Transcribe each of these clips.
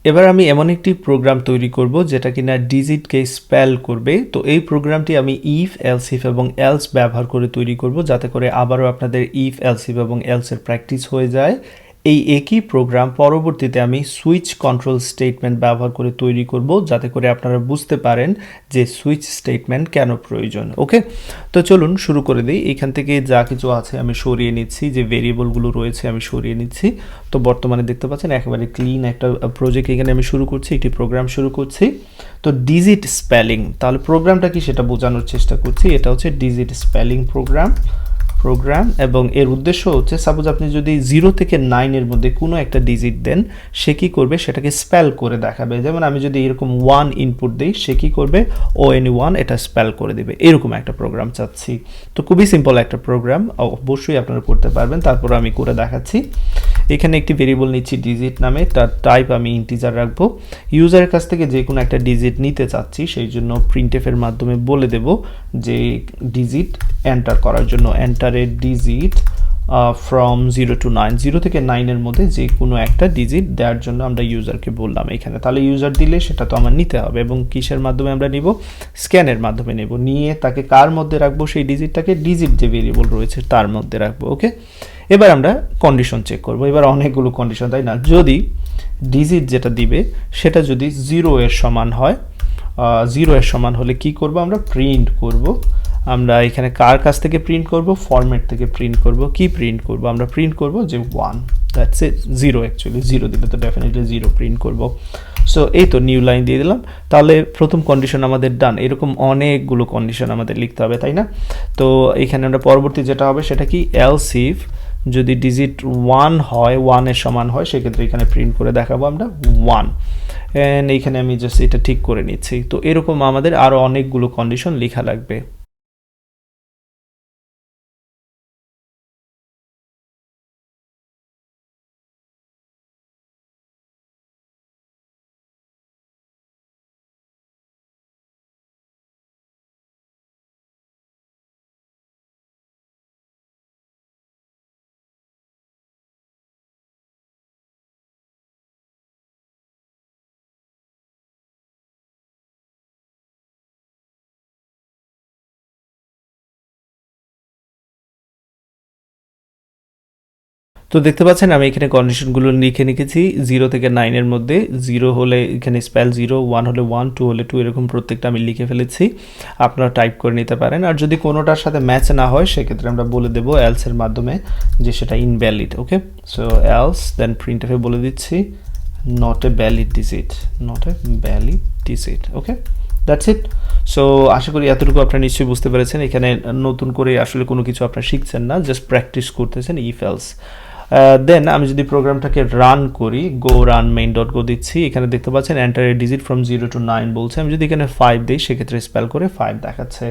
এবার আমি এমন একটি প্রোগ্রাম তৈরি করব যেটা কিনা ডিজিটকে স্পেল করবে। তো এই প্রোগ্রামটি আমি ইফ এলস ইফ এবং এলস ব্যবহার করে তৈরি করব, যাতে করে আবারও আপনাদের ইফ এলস ইফ এবং এলসের প্র্যাকটিস হয়ে যায়। এই একই প্রোগ্রাম পরবর্তীতে আমি সুইচ কন্ট্রোল স্টেটমেন্ট ব্যবহার করে তৈরি করব, যাতে করে আপনারা বুঝতে পারেন যে সুইচ স্টেটমেন্ট কেন প্রয়োজন। ওকে, তো চলুন শুরু করে দিই। এখান থেকে যা কিছু আছে আমি সরিয়ে নিচ্ছি, যে ভেরিয়েবলগুলো রয়েছে আমি সরিয়ে নিচ্ছি। তো বর্তমানে দেখতে পাচ্ছেন একেবারে ক্লিন একটা প্রজেক্ট এখানে আমি শুরু করছি, একটি প্রোগ্রাম শুরু করছি। তো ডিজিট স্পেলিং, তাহলে প্রোগ্রামটা কি সেটা বোঝানোর চেষ্টা করছি। এটা হচ্ছে ডিজিট স্পেলিং প্রোগ্রাম এবং এর উদ্দেশ্য হচ্ছে, সাপোজ আপনি যদি 0 থেকে 9 এর মধ্যে কোনো একটা ডিজিট দেন, সে কি করবে সেটাকে স্পেল করে দেখাবে। যেমন আমি যদি এরকম 1 ইনপুট দিই, সে কি করবে ON1 এটা স্পেল করে দেবে। এরকম একটা প্রোগ্রাম চাচ্ছি। তো খুবই সিম্পল একটা প্রোগ্রাম, অবশ্যই আপনারা করতে পারবেন। তারপর আমি করে দেখাচ্ছি। এখানে একটি ভেরিয়েবল নিচ্ছি ডিজিট নামে, তার টাইপ আমি ইন্টিজার রাখবো। ইউজারের কাছ থেকে যে কোনো একটা ডিজিট নিতে চাচ্ছি, সেই জন্য প্রিন্টএফ এর মাধ্যমে বলে দেব যে ডিজিট এন্টার করার জন্য এন্টারের ডিজিট ফ্রম 0 to 9, 0 থেকে 9 এর মধ্যে যে কোনো একটা ডিজিট দেওয়ার জন্য আমরা ইউজারকে বললাম এখানে। তাহলে ইউজার দিলে সেটা তো আমার নিতে হবে, এবং কিসের মাধ্যমে আমরা নিব, স্ক্যানের মাধ্যমে নেব। নিয়ে তাকে কার মধ্যে রাখবো, সেই ডিজিটটাকে ডিজিট যে ভেরিয়েবল রয়েছে তার মধ্যে রাখবো। ওকে, এবার আমরা কন্ডিশন চেক করব। এবার অনেকগুলো কন্ডিশন, তাই না? যদি ডিজিট যেটা দিবে সেটা যদি 0 এর সমান হয়, 0 এর সমান হলে কি করব, আমরা প্রিন্ট করব। আমরা এখানে কার কাছ থেকে প্রিন্ট করব, ফরম্যাট থেকে প্রিন্ট করব। কি প্রিন্ট করব, আমরা প্রিন্ট করব যে 1, দ্যাটস ইট। 0 অ্যাকচুয়ালি 0 দিলে তো ডেফিনেটলি 0 প্রিন্ট করব। সো এই তো নিউ লাইন দিয়ে দিলাম। তাহলে প্রথম কন্ডিশন আমাদের ডান। এরকম অনেকগুলো কন্ডিশন আমাদের লিখতে হবে, তাই না? তো এখানে আমরা পরবর্তী যেটা হবে সেটা কি, এলস ইফ যদি ডিজিট 1 হয়, 1 এর সমান হয়, সেক্ষেত্রে এখানে প্রিন্ট করে দেখাবো আমরা 1। এন্ড এইখানে আমি জাস্ট এটা ঠিক করে নিচ্ছি। তো এরকম আমাদের আরো অনেকগুলো কন্ডিশন লেখা লাগবে। তো দেখতে পাচ্ছেন আমি এখানে কন্ডিশনগুলো লিখে রেখেছি। 0 থেকে 9 এর মধ্যে 0 হলে এখানে স্পেল 0, 1 হলে 1, 2 হলে 2, এরকম প্রত্যেকটা আমি লিখে ফেলেছি। আপনারা টাইপ করে নিতে পারেন। আর যদি কোনোটার সাথে ম্যাচ না হয়, সেক্ষেত্রে আমরা বলে দেবো এলস এর মাধ্যমে যে সেটা invalid. Okay, so else then প্রিন্টএফে বলে দিচ্ছি not a valid digit, not a valid digit. Okay, that's it. So আশা করি এতটুকু আপনারা নিশ্চয়ই বুঝতে পেরেছেন। এখানে নতুন করে আসলে কোনো কিছু আপনারা শিখছেন না, জাস্ট প্র্যাকটিস করতেছেন ইফ এলস। দেন আমি যদি প্রোগ্রামটাকে রান করি, গো রান মেইন ডট গো দিচ্ছি, এখানে দেখতে পাচ্ছেন enter a digit from 0 to 9 বলছে। আমি যদি এখানে 5 দিই, সেক্ষেত্রে স্পেল করে 5 দেখাচ্ছে।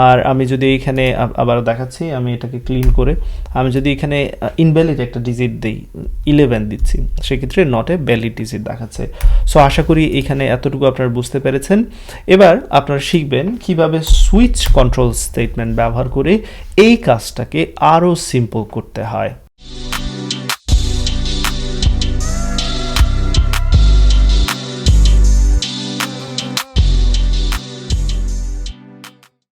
আর আমি যদি এখানে আবারও দেখাচ্ছি, আমি এটাকে ক্লিন করে, আমি যদি এখানে ইনভ্যালিড একটা ডিজিট দিই, 11 দিচ্ছি, সেক্ষেত্রে নট এ ভ্যালিড ডিজিট দেখাচ্ছে। সো আশা করি এখানে এতটুকু আপনারা বুঝতে পেরেছেন। এবার আপনারা শিখবেন কিভাবে সুইচ কন্ট্রোল স্টেটমেন্ট ব্যবহার করে এই কাজটাকে আরও সিম্পল করতে হয়।